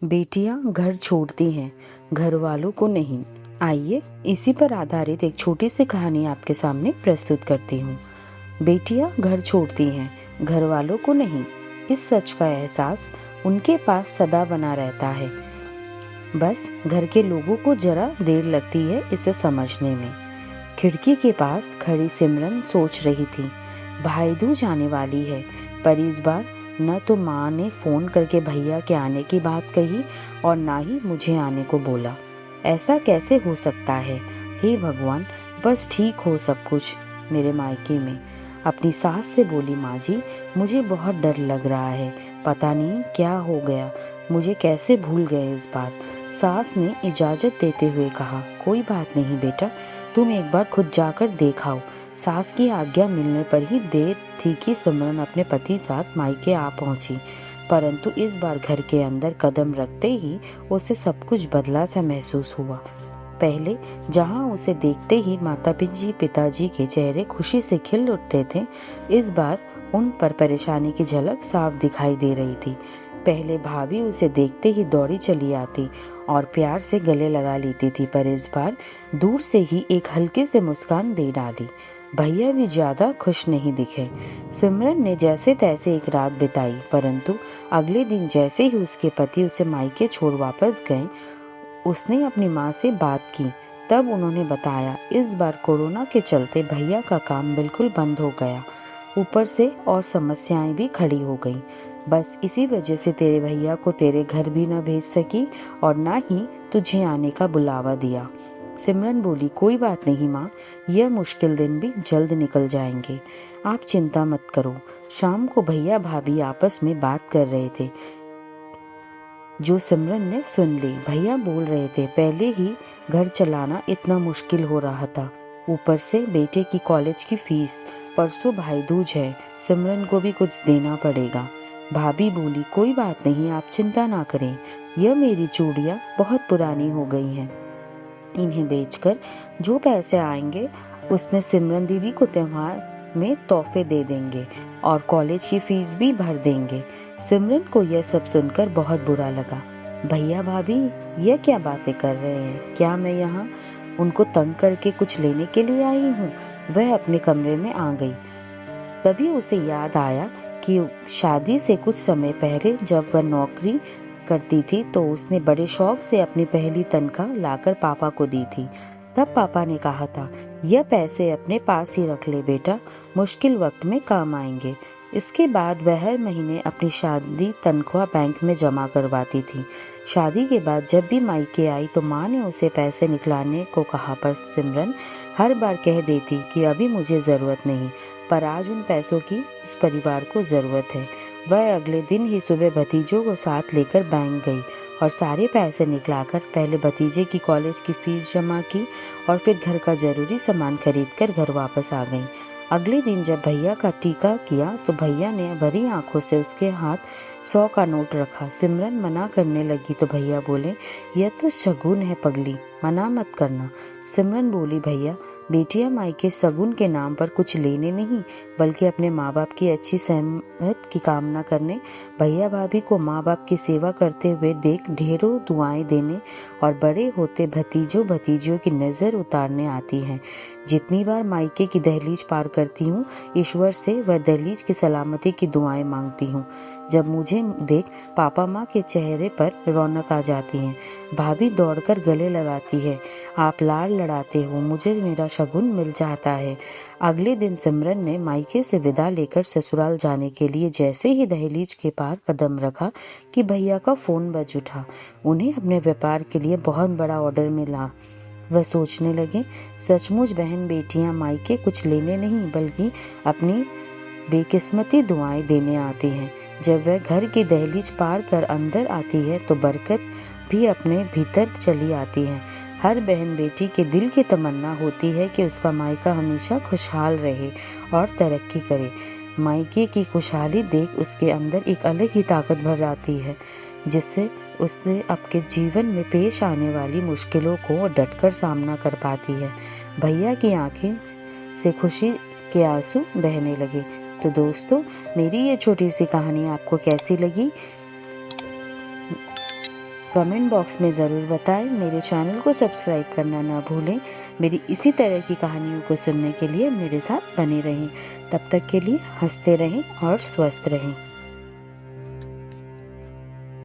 बेटियां घर छोड़ती हैं, घर वालों को नहीं। आइए इसी पर आधारित एक छोटी सी कहानी आपके सामने प्रस्तुत करती हूँ। बेटियां घर छोड़ती हैं, घर वालों को नहीं। इस सच का एहसास उनके पास सदा बना रहता है, बस घर के लोगों को जरा देर लगती है इसे समझने में। खिड़की के पास खड़ी सिमरन सोच रही थी, भाई दूज आने वाली है, पर इस बार न तो माँ ने फोन करके भैया के आने की बात कही और ना ही मुझे आने को बोला। ऐसा कैसे हो सकता है? हे भगवान, बस ठीक हो सब कुछ मेरे मायके में। अपनी सास से बोली, माँ जी मुझे बहुत डर लग रहा है, पता नहीं क्या हो गया, मुझे कैसे भूल गए इस बार। सास ने इजाजत देते हुए कहा, कोई बात नहीं बेटा, तुम एक बार खुद जाकर देख आओ। सास की आज्ञा मिलने पर ही देर थी कि सिमरन अपने पति साथ मायके आ पहुंची, परंतु इस बार घर के अंदर कदम रखते ही उसे सब कुछ बदला सा महसूस हुआ। पहले जहां उसे देखते ही पिताजी के चेहरे खुशी से खिल उठते थे, इस बार उन पर परेशानी की झलक साफ दिखाई दे रही थी। पहले भाभी उसे देखते ही दौड़ी चली आती और प्यार से गले लगा लेती थी, पर इस बार दूर से ही एक हल्की से मुस्कान दे डाली। भैया भी ज्यादा खुश नहीं दिखे। सिमरन ने जैसे तैसे एक रात बिताई, परंतु अगले दिन जैसे ही उसके पति उसे मायके छोड़ वापस गए, उसने अपनी माँ से बात की। तब उन्होंने बताया, इस बार कोरोना के चलते भैया का काम बिल्कुल बंद हो गया, ऊपर से और समस्याएं भी खड़ी हो गई। बस इसी वजह से तेरे भैया को तेरे घर भी न भेज सकी और ना ही तुझे आने का बुलावा दिया। सिमरन बोली, कोई बात नहीं माँ, यह मुश्किल दिन भी जल्द निकल जाएंगे, आप चिंता मत करो। शाम को भैया भाभी आपस में बात कर रहे थे, जो सिमरन ने सुन ली। भैया बोल रहे थे, पहले ही घर चलाना इतना मुश्किल हो रहा था, ऊपर से बेटे की कॉलेज की फीस, परसों भाई दूज है, सिमरन को भी कुछ देना पड़ेगा। भाभी बोली, कोई बात नहीं, आप चिंता ना करें, यह मेरी चूड़ियाँ बहुत पुरानी हो गई हैं, इन्हें बेचकर जो पैसे आएंगे उसने सिमरन दीदी को त्योहार में तोहफे दे देंगे और कॉलेज की फीस भी भर देंगे। सिमरन को यह सब सुनकर बहुत बुरा लगा। भैया भाभी यह क्या बातें कर रहे हैं? क्या मैं यहाँ उनको तंग करके कुछ लेने के लिए आई हूँ? वह अपने कमरे में आ गई। तभी उसे याद आया कि शादी से कुछ समय पहले जब वह नौकरी करती थी तो उसने बड़े शौक से अपनी पहली तनख्वाह लाकर पापा को दी थी। तब पापा ने कहा था, यह पैसे अपने पास ही रख ले बेटा, मुश्किल वक्त में काम आएंगे। इसके बाद वह हर महीने अपनी शादी तनख्वाह बैंक में जमा करवाती थी। शादी के बाद जब भी मायके आई तो माँ ने उसे पैसे निकलाने को कहा, पर सिमरन हर बार कह देती कि अभी मुझे ज़रूरत नहीं, पर आज उन पैसों की इस परिवार को ज़रूरत है। वह अगले दिन ही सुबह भतीजों को साथ लेकर बैंक गई और सारे पैसे निकलाकर पहले भतीजे की कॉलेज की फीस जमा की और फिर घर का जरूरी सामान खरीदकर घर वापस आ गई। अगले दिन जब भैया का टीका किया तो भैया ने भरी आंखों से उसके हाथ 100 का नोट रखा। सिमरन मना करने लगी तो भैया बोले, यह तो शगुन है पगली, मना मत करना। सिमरन बोली, भैया बेटियां मायके शगुन के नाम पर कुछ लेने नहीं बल्कि अपने माँ बाप की अच्छी सेहत की कामना करने, भैया भाभी को माँ बाप की सेवा करते हुए देख ढेरों दुआएं देने और बड़े होते भतीजों भतीजियों की नज़र उतारने आती हैं। जितनी बार मायके की दहलीज पार करती हूँ, ईश्वर से वह दहलीज की सलामती की दुआएं मांगती हूँ। जब मुझे देख पापा माँ के चेहरे पर रौनक आ जाती है, भाभी दौड़कर गले लगाती है, आप लाड़ लड़ाते हो, मुझे मेरा शगुन मिल जाता है। अगले दिन सिमरन ने मायके से विदा लेकर ससुराल जाने के लिए जैसे ही दहलीज के पार कदम रखा कि भैया का फोन बज उठा। उन्हें अपने व्यापार के लिए बहुत बड़ा ऑर्डर मिला। वह सोचने लगे, सचमुच बहन बेटियां मायके कुछ लेने नहीं बल्कि अपनी बेकिस्मती दुआएं देने आती हैं। जब वह घर की दहलीज पार कर अंदर आती है तो बरकत भी अपने भीतर चली आती है। हर बहन बेटी के दिल की तमन्ना होती है कि उसका मायका हमेशा खुशहाल रहे और तरक्की करे। मायके की खुशहाली देख उसके अंदर एक अलग ही ताकत भर आती है, जिससे उसने आपके जीवन में पेश आने वाली मुश्किलों को डटकर सामना कर पाती है। भैया की आंखें से खुशी के आंसू बहने लगे। तो दोस्तों, मेरी ये छोटी सी कहानी आपको कैसी लगी? कमेंट बॉक्स में ज़रूर बताएं। मेरे चैनल को सब्सक्राइब करना ना भूलें। मेरी इसी तरह की कहानियों को सुनने के लिए मेरे साथ बने रहें। तब तक के लिए हंसते रहें और स्वस्थ रहें।